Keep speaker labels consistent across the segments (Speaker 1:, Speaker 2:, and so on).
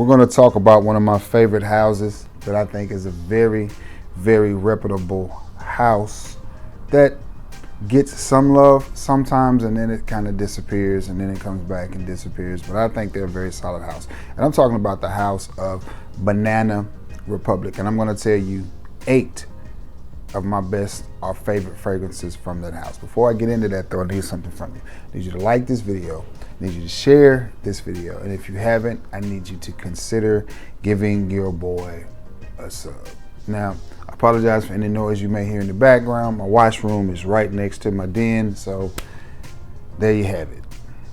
Speaker 1: going to talk about one of my favorite houses that I think is a very, very reputable house that gets some love sometimes, and then it kind of disappears, and then it comes back and disappears. But I think they're a very solid house. And I'm talking about the house of Banana Republic. And I'm going to tell you 8 of my best or favorite fragrances from that house. Before I get into that though, I need something from you. I need you to like this video. I need you to share this video. And if you haven't, I need you to consider giving your boy a sub. Now, I apologize for any noise you may hear in the background. My washroom is right next to my den, so there you have it.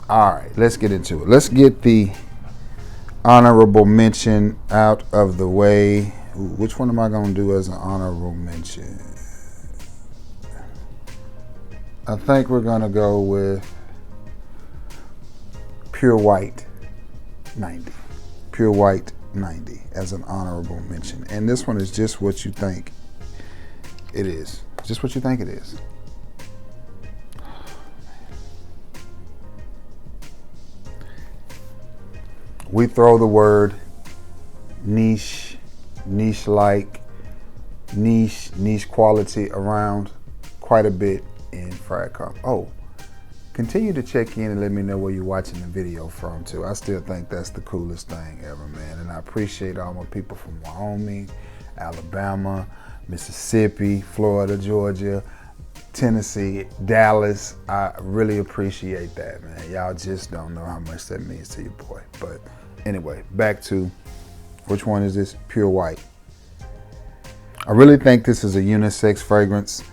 Speaker 1: All right, let's get into it. Let's get the honorable mention out of the way. Ooh, which one am I going to do as an honorable mention? I think we're going to go with Pure White 90. Pure White 90 as an honorable mention. And this one is just what you think it is. Just what you think it is. We throw the word niche, niche-like, niche quality around quite a bit in Frag. Oh, continue to check in and let me know where you're watching the video from too. I still think that's the coolest thing ever, man. And I appreciate all my people from Wyoming, Alabama, Mississippi, Florida, Georgia, Tennessee, Dallas. I really appreciate that, man. Y'all just don't know how much that means to your boy. But anyway, back to which one is this? Pure White. I really think this is a unisex fragrance.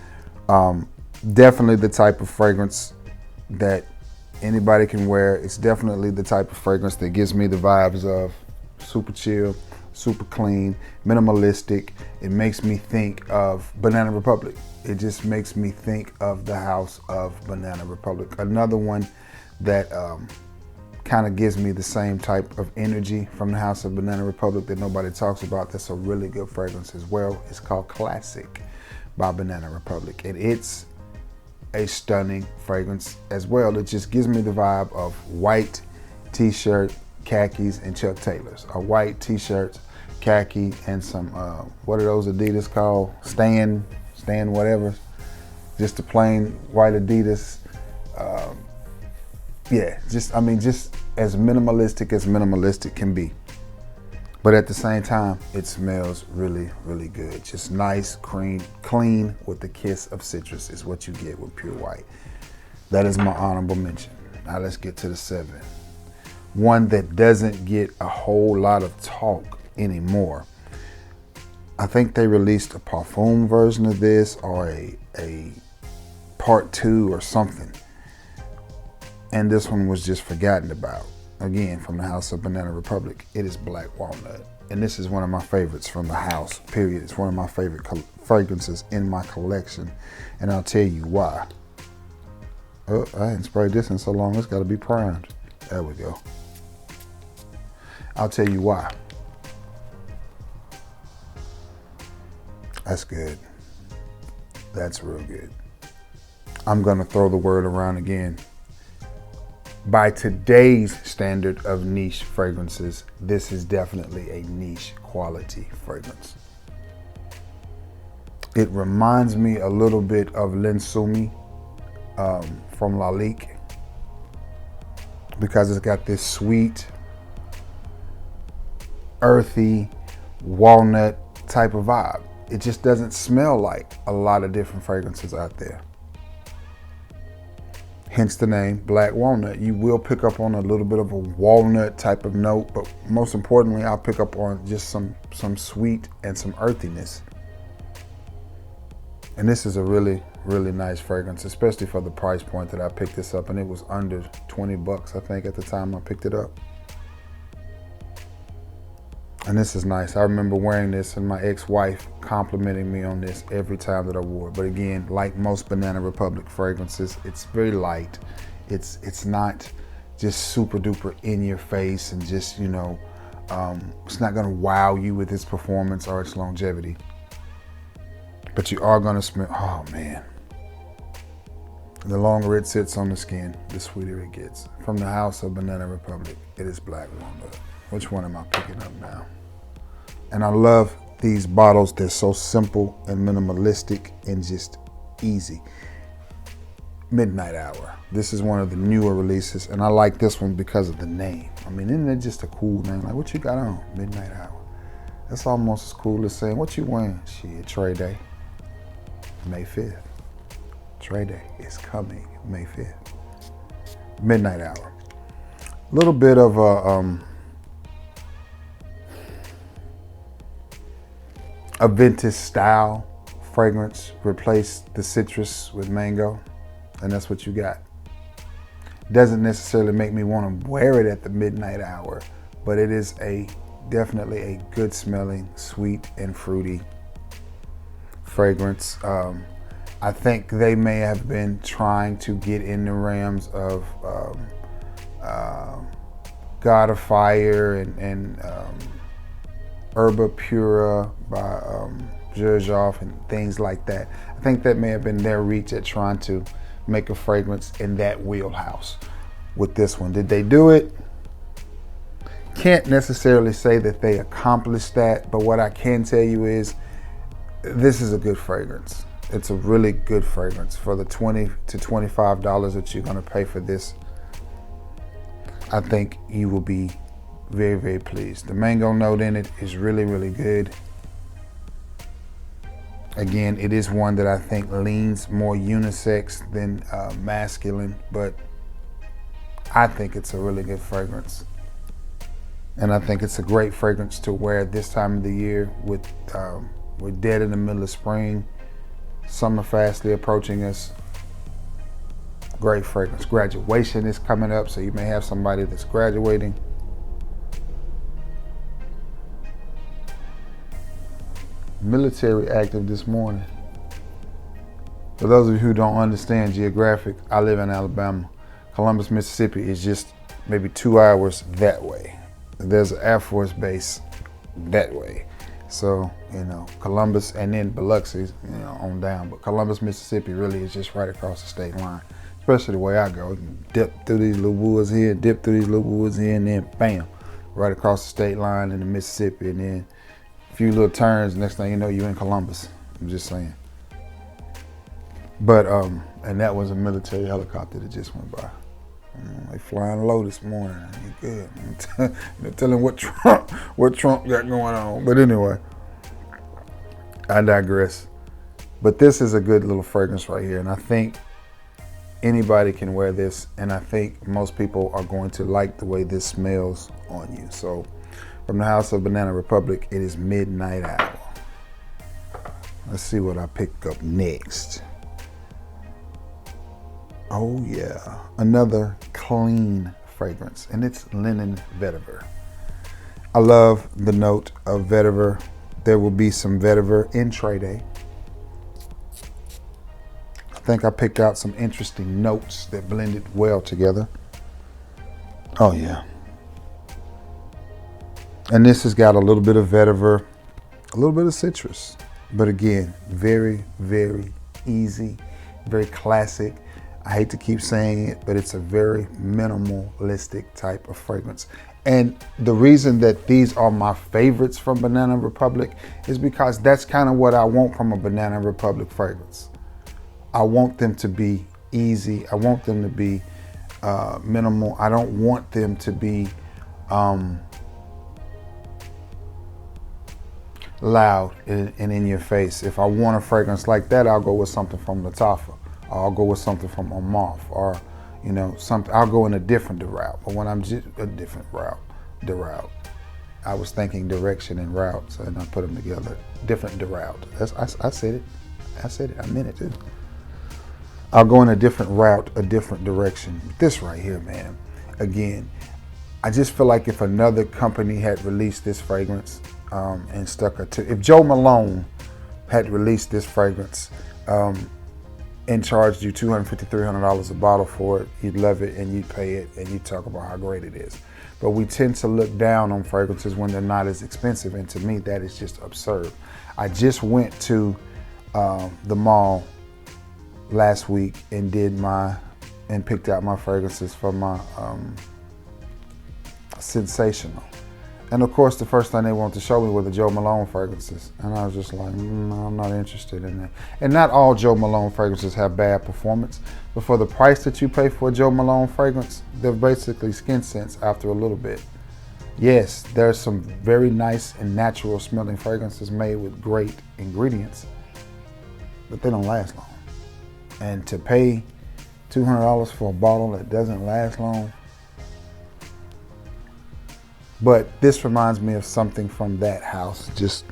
Speaker 1: Definitely the type of fragrance that anybody can wear. It's definitely the type of fragrance that gives me the vibes of super chill, super clean, minimalistic. It makes me think of Banana Republic. It just makes me think of the house of Banana Republic. Another one that kind of gives me the same type of energy from the house of Banana Republic that nobody talks about. That's a really good fragrance as well. It's called Classic by Banana Republic. And it's a stunning fragrance as well. It just gives me the vibe of white t-shirt, khakis, and Chuck Taylors. A white t-shirt, khaki, and some, what are those Adidas called? Stan whatever. Just a plain white Adidas. Yeah, just as minimalistic can be. But at the same time, it smells really, really good. Just nice, clean with the kiss of citrus is what you get with Pure White. That is my honorable mention. Now let's get to the 7. One that doesn't get a whole lot of talk anymore. I think they released a parfum version of this or a part 2 or something. And this one was just forgotten about. Again, from the house of Banana Republic, it is Black Walnut. And this is one of my favorites from the house, period. It's one of my favorite fragrances in my collection. And I'll tell you why. Oh, I hadn't sprayed this in so long, it's gotta be primed. There we go. I'll tell you why. That's good. That's real good. I'm gonna throw the word around again. By today's standard of niche fragrances, this is definitely a niche quality fragrance. It reminds me a little bit of Linsumi from Lalique because it's got this sweet, earthy, walnut type of vibe. It just doesn't smell like a lot of different fragrances out there. Hence the name Black Walnut. You will pick up on a little bit of a walnut type of note, but most importantly, I'll pick up on just some sweet and some earthiness. And this is a really, really nice fragrance, especially for the price point that I picked this up, and it was under 20 bucks, I think, at the time I picked it up. And this is nice. I remember wearing this and my ex-wife complimenting me on this every time that I wore it. But again, like most Banana Republic fragrances, it's very light. It's not just super duper in your face and just, you know, it's not gonna wow you with its performance or its longevity. But you are gonna smell, oh man. The longer it sits on the skin, the sweeter it gets. From the house of Banana Republic, it is Black Walnut. Which one am I picking up now? And I love these bottles. They're so simple and minimalistic and just easy. Midnight Hour. This is one of the newer releases, and I like this one because of the name. I mean, isn't it just a cool name? Like, what you got on? Midnight Hour. That's almost as cool as saying, what you wearing? Shit, Trey Day, May 5th. Trey Day is coming May 5th. Midnight Hour. A little bit of a vintage style fragrance. Replace the citrus with mango, and that's what you got. Doesn't necessarily make me want to wear it at the midnight hour, but it is definitely a good smelling, sweet and fruity fragrance. I think they may have been trying to get in the realms of God of Fire and Herba Pura by Zhuzhov and things like that. I think that may have been their reach at trying to make a fragrance in that wheelhouse with this one. Did they do it? Can't necessarily say that they accomplished that, but what I can tell you is this is a good fragrance. It's a really good fragrance for the $20 to $25 that you're going to pay for this. I think you will be very, very pleased. The mango note in it is really, really good. Again, it is one that I think leans more unisex than masculine, but I think it's a really good fragrance. And I think it's a great fragrance to wear this time of the year with we're dead in the middle of spring, summer fastly approaching us. Great fragrance. Graduation is coming up, so you may have somebody that's graduating. Military active this morning. For those of you who don't understand geographic, I live in Alabama. Columbus, Mississippi is just maybe 2 hours that way. There's an Air Force base that way. So, Columbus and then Biloxi, on down. But Columbus, Mississippi really is just right across the state line. Especially the way I go. You can dip through these little woods here, dip through these little woods here, and then bam, right across the state line into Mississippi. And then a few little turns, next thing you know, you're in Columbus. I'm just saying. But, and that was a military helicopter that just went by. They flying low this morning. Ain't good. They're telling what Trump got going on. But anyway, I digress. But this is a good little fragrance right here, and I think anybody can wear this, and I think most people are going to like the way this smells on you. So, from the House of Banana Republic, it is Midnight Hour. Let's see what I pick up next. Oh yeah, another clean fragrance, and it's Linen Vetiver. I love the note of vetiver. There will be some vetiver in Trey Day. I think I picked out some interesting notes that blended well together. Oh yeah. And this has got a little bit of vetiver, a little bit of citrus, but again, very, very easy, very classic. I hate to keep saying it, but it's a very minimalistic type of fragrance. And the reason that these are my favorites from Banana Republic is because that's kind of what I want from a Banana Republic fragrance. I want them to be easy. I want them to be minimal. I don't want them to be loud and in your face. If I want a fragrance like that, I'll go with something from Latafa. I'll go with something from Amalf, or something. I'll go in a different route. But when I'm just a different route, I was thinking direction and routes, and I put them together. Different route. I said it. I meant it too. I'll go in a different route, a different direction. This right here, man. Again, I just feel like if another company had released this fragrance and if Joe Malone had released this fragrance and charged you $250, $300 a bottle for it, you'd love it and you'd pay it and you'd talk about how great it is. But we tend to look down on fragrances when they're not as expensive, and to me that is just absurd. I just went to the mall last week and picked out my fragrances for my Sensational. And of course, the first thing they wanted to show me were the Joe Malone fragrances. And I was just like, no, I'm not interested in that. And not all Joe Malone fragrances have bad performance, but for the price that you pay for a Joe Malone fragrance, they're basically skin scents after a little bit. Yes, there's some very nice and natural smelling fragrances made with great ingredients, but they don't last long. And to pay $200 for a bottle that doesn't last long. But this reminds me of something from that house. Just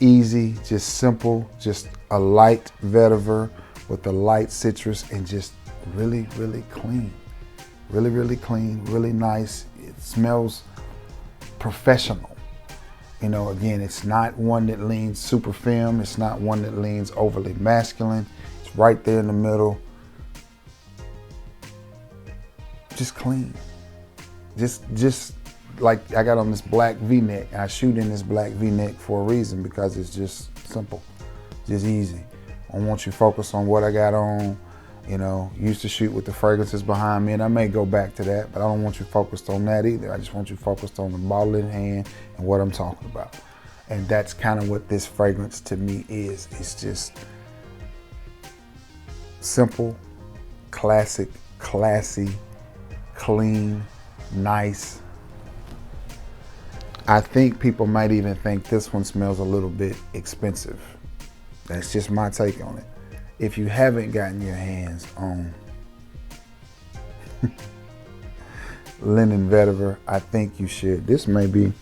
Speaker 1: easy, just simple, just a light vetiver with a light citrus and just really, really clean. Really, really clean, really nice. It smells professional. You know, again, it's not one that leans super femme. It's not one that leans overly masculine. It's right there in the middle. Just clean. Just like I got on this black V-neck. I shoot in this black V-neck for a reason, because it's just simple, just easy. I want you to focus on what I got on. You know, used to shoot with the fragrances behind me, and I may go back to that, but I don't want you focused on that either. I just want you focused on the bottle in hand and what I'm talking about. And that's kind of what this fragrance to me is. It's just simple, classic, classy, clean, nice. I think people might even think this one smells a little bit expensive. That's just my take on it. If you haven't gotten your hands on Linen Vetiver, I think you should. This may be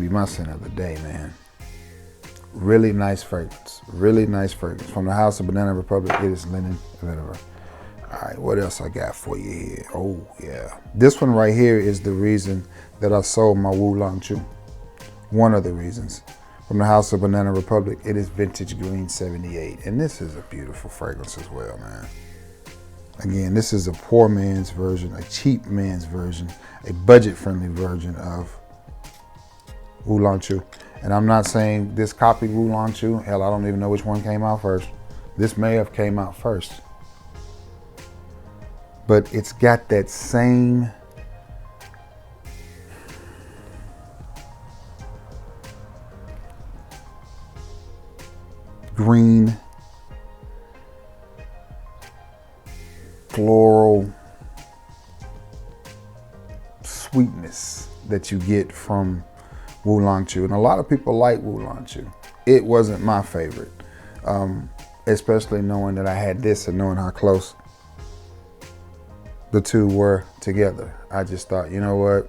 Speaker 1: my scent of the day, man. Really nice fragrance. Really nice fragrance. From the House of Banana Republic, it is Linen Vetiver. All right, what else I got for you here? Oh, yeah. This one right here is the reason that I sold my Wulong Chu. One of the reasons. From the House of Banana Republic, it is Vintage Green 78. And this is a beautiful fragrance as well, man. Again, this is a poor man's version, a cheap man's version, a budget-friendly version of Wulong Chu. And I'm not saying this copied Wulong Chu. Hell, I don't even know which one came out first. This may have came out first. But it's got that same green, floral sweetness that you get from Wulong Chu. And a lot of people like Wulong Chu. It wasn't my favorite, especially knowing that I had this and knowing how close the two were together. I just thought, you know what?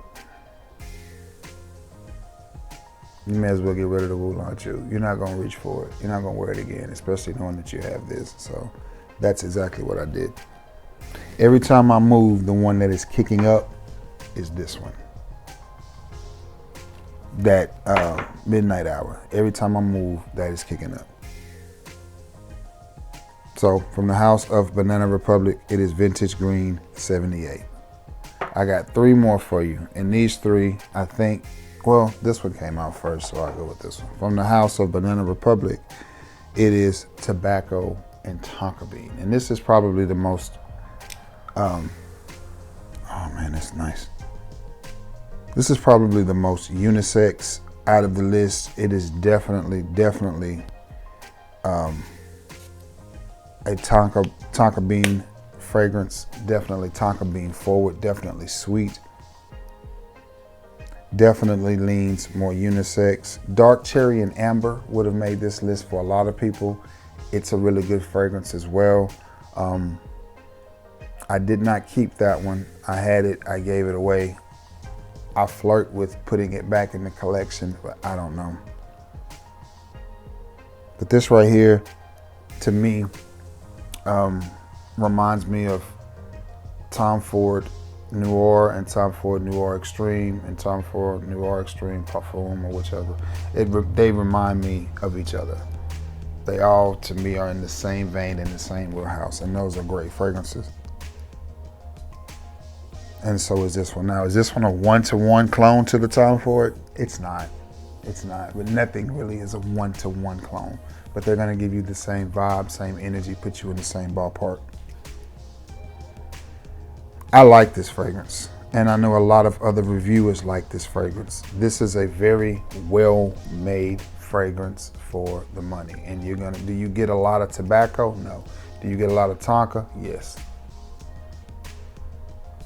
Speaker 1: You may as well get rid of the Wulong Chu. You're not gonna reach for it. You're not gonna wear it again, especially knowing that you have this. So that's exactly what I did. Every time I move, the one that is kicking up is this one. That midnight hour. Every time I move, that is kicking up. So from the House of Banana Republic, it is Vintage Green 78. I got three more for you. And these three, I think, well, this one came out first, so I'll go with this one. From the House of Banana Republic, it is Tobacco and Tonka Bean. And this is probably the most, oh man, that's nice. This is probably the most unisex out of the list. It is definitely a Tonka Bean fragrance. Definitely Tonka Bean forward, definitely sweet. Definitely leans more unisex. Dark cherry and amber would have made this list for a lot of people. It's a really good fragrance as well. I did not keep that one. I had it, I gave it away. I flirt with putting it back in the collection, but I don't know. But this right here, to me, reminds me of Tom Ford Noir and Tom Ford Noir Extreme and Tom Ford Noir Extreme Parfum, or whichever. They remind me of each other. They all, to me, are in the same vein, in the same wheelhouse, and those are great fragrances. And so is this one. Now, is this one a one-to-one clone to the Tom Ford? It's not. It's not. But nothing really is a one-to-one clone. But they're gonna give you the same vibe, same energy, put you in the same ballpark. I like this fragrance. And I know a lot of other reviewers like this fragrance. This is a very well-made fragrance for the money. And do you get a lot of tobacco? No. Do you get a lot of tonka? Yes.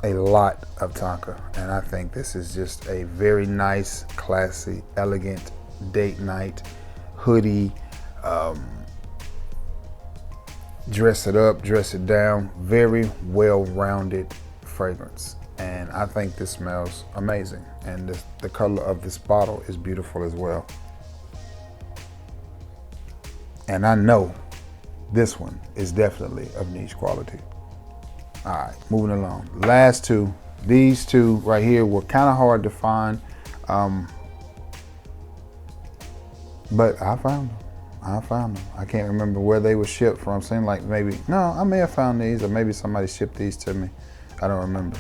Speaker 1: A lot of tonka. And I think this is just a very nice, classy, elegant date night hoodie. Dress it up, dress it down. Very well-rounded fragrance. And I think this smells amazing. And the color of this bottle is beautiful as well. And I know this one is definitely of niche quality. All right, moving along. Last two. These two right here were kind of hard to find. But I found them. I can't remember where they were shipped from. Seemed like I may have found these, or maybe somebody shipped these to me. I don't remember.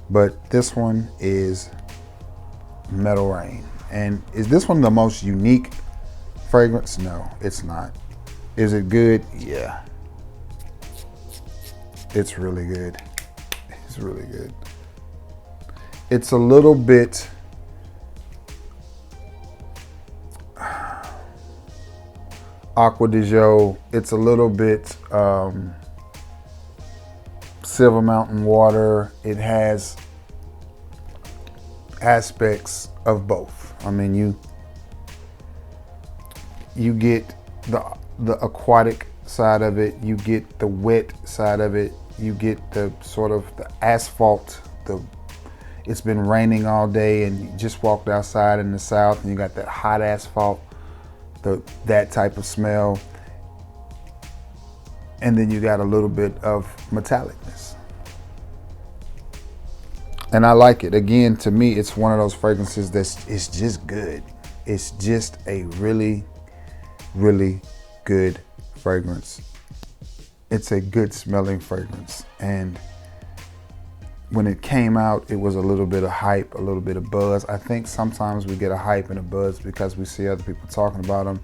Speaker 1: But this one is Metal Rain. And is this one the most unique fragrance? No, it's not. Is it good? Yeah. It's really good. It's really good. It's a little bit Aqua de Jo. It's a little bit Silver Mountain Water. It has aspects of both. I mean, you get the aquatic side of it, you get the wet side of it, you get the sort of the asphalt, it's been raining all day and you just walked outside in the South and you got that hot asphalt, that type of smell. And then you got a little bit of metallicness. And I like it. Again, to me, it's one of those fragrances it's just good. It's just a really, really good fragrance. It's a good smelling fragrance. And when it came out, it was a little bit of hype, a little bit of buzz. I think sometimes we get a hype and a buzz because we see other people talking about them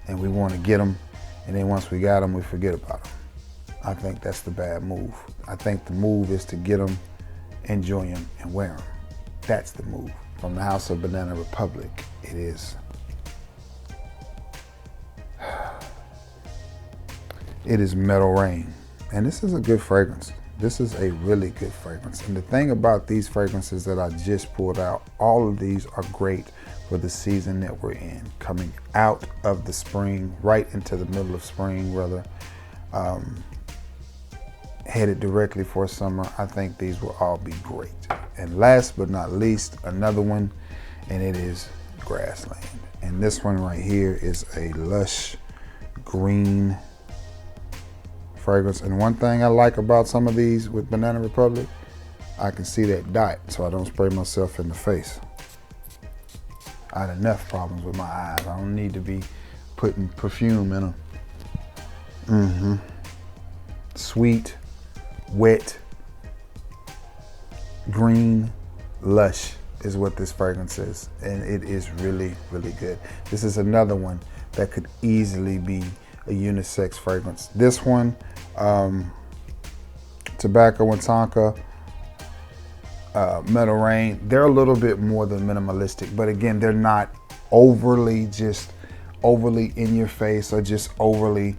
Speaker 1: and we want to get them. And then once we got them, we forget about them. I think that's the bad move. I think the move is to get them, enjoy them, and wear them. That's the move. From the House of Banana Republic, it is. It is Metal Rain. And this is a good fragrance. This is a really good fragrance. And the thing about these fragrances that I just pulled out, all of these are great for the season that we're in. Coming out of the spring, right into the middle of spring, rather. Headed directly for summer, I think these will all be great. And last but not least, another one, and it is Grassland. And this one right here is a lush green fragrance. And one thing I like about some of these with Banana Republic, I can see that dot so I don't spray myself in the face. I had enough problems with my eyes. I don't need to be putting perfume in them. Sweet, wet, green, lush is what this fragrance is. And it is really, really good. This is another one that could easily be a unisex fragrance. This one, Tobacco and Tonka, Metal Rain, they're a little bit more than minimalistic, but again, they're not overly in your face or just overly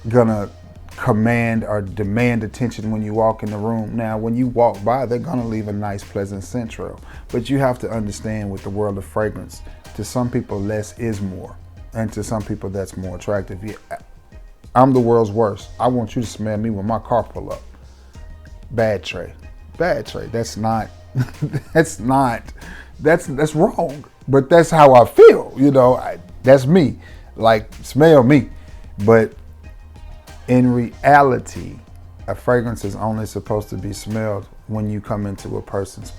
Speaker 1: gonna command or demand attention when you walk in the room. Now, when you walk by, they're gonna leave a nice, pleasant scent trail. But you have to understand with the world of fragrance, to some people, less is more. And to some people, that's more attractive. I'm the world's worst. I want you to smell me when my car pull up. Bad trait. That's not, that's wrong. But that's how I feel, that's me. Like, smell me. But in reality, a fragrance is only supposed to be smelled when you come into a person's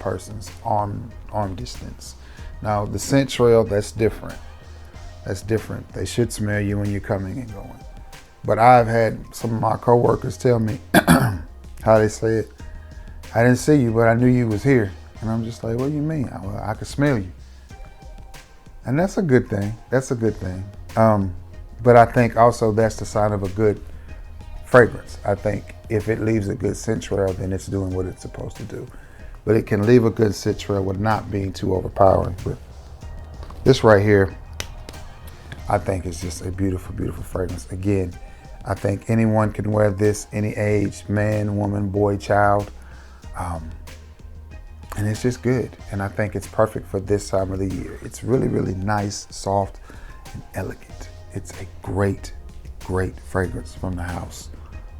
Speaker 1: arm distance. Now, the scent trail, that's different. They should smell you when you're coming and going. But I've had some of my coworkers tell me how they say it. I didn't see you, but I knew you was here. And I'm just like, what do you mean? I could smell you. And that's a good thing. But I think also that's the sign of a good fragrance. I think if it leaves a good scent trail, then it's doing what it's supposed to do. but it can leave a good scent trail with not being too overpowering. But this right here, I think is just a beautiful, beautiful fragrance. Again, I think anyone can wear this, any age, man, woman, boy, child. And it's just good. And I think it's perfect for this time of the year. It's really, really nice, soft, and elegant. It's a great, great fragrance from the house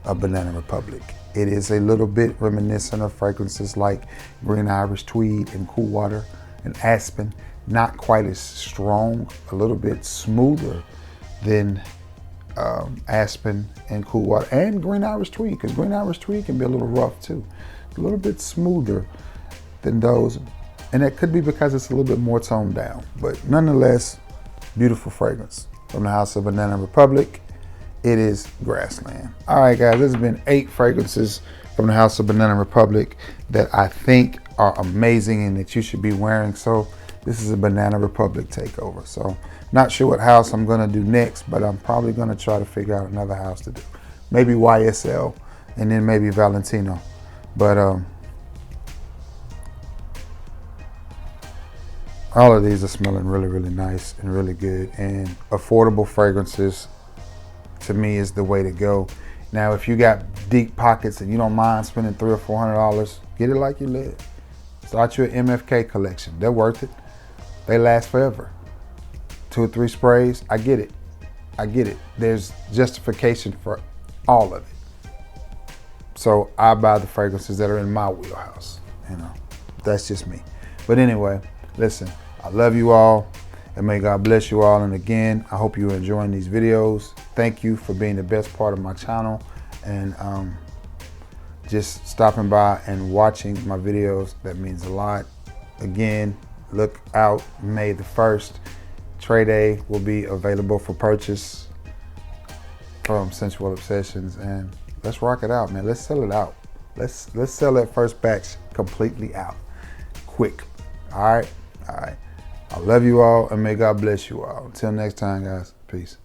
Speaker 1: of Banana Republic. It is a little bit reminiscent of fragrances like Green Irish Tweed and Cool Water and Aspen. Not quite as strong, a little bit smoother than Aspen and Cool Water and Green Irish Tweed, because Green Irish Tweed can be a little rough too. A little bit smoother than those, and that could be because it's a little bit more toned down, but nonetheless, beautiful fragrance from the house of Banana Republic. It is Grassland. All right, guys, this has been 8 fragrances from the house of Banana Republic that I think are amazing and that you should be wearing. So this is a Banana Republic takeover. So not sure what house I'm gonna do next, but I'm probably gonna try to figure out another house to do. Maybe YSL and then maybe Valentino. But all of these are smelling really, really nice and really good, and affordable fragrances to me is the way to go. Now, if you got deep pockets and you don't mind spending $300 or $400, get it like you live. Start your MFK collection. They're worth it. They last forever. 2 or 3 sprays, I get it. I get it. There's justification for all of it. So I buy the fragrances that are in my wheelhouse. You know, that's just me. But anyway, listen, I love you all, and may God bless you all. And again, I hope you're enjoying these videos. Thank you for being the best part of my channel, and just stopping by and watching my videos. That means a lot. Again, look out, May the 1st. Trade Day will be available for purchase from Sensual Obsessions, and let's rock it out, man. Let's sell it out. Let's sell that first batch completely out, quick. All right. I love you all, and may God bless you all. Until next time, guys. Peace.